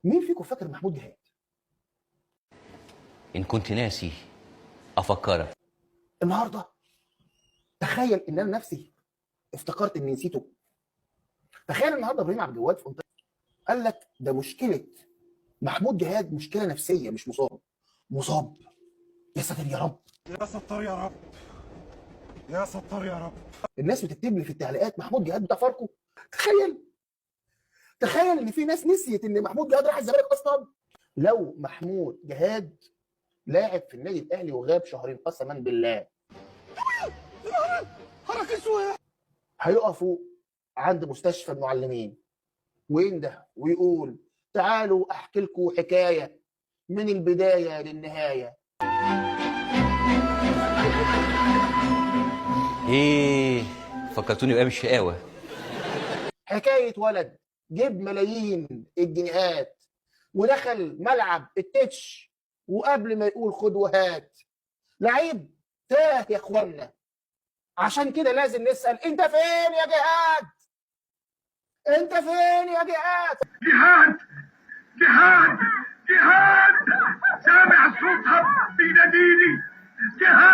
مين فيكم فاكر محمود جهاد؟ إن كنت ناسي أفكرك. النهارده تخيل ان انا نفسي افتكرت اني نسيته. تخيل النهارده ابراهيم عبد الجواد في منطقة قال لك ده مشكله محمود جهاد مشكله نفسيه مش مصاب. مصاب. يا ساتر يا رب. يا ستار يا رب. يا ستار يا رب. الناس بتكتب لي في التعليقات محمود جهاد بتاع فاركو. تخيل. تخيل ان في ناس نسيت ان محمود جهاد راح الزمالك اصلا. لو محمود جهاد لاعب في النادي الاهلي وغاب شهرين قسما بالله حركة سوية. هيقفوا عند مستشفى المعلمين وينده ويقول تعالوا احكي لكم حكايه من البدايه للنهايه. إيه، فكرتوني بأيام الشقاوة. حكايه ولد جيب ملايين الجنيهات ودخل ملعب التتش وقبل ما يقول خد وهات لعيب تاه يا اخوانا. عشان كده لازم نسال انت فين يا جهاد؟ انت فين يا جهاد؟ جهاد جهاد جهاد، سامع صوتها بيناديني. جهاد.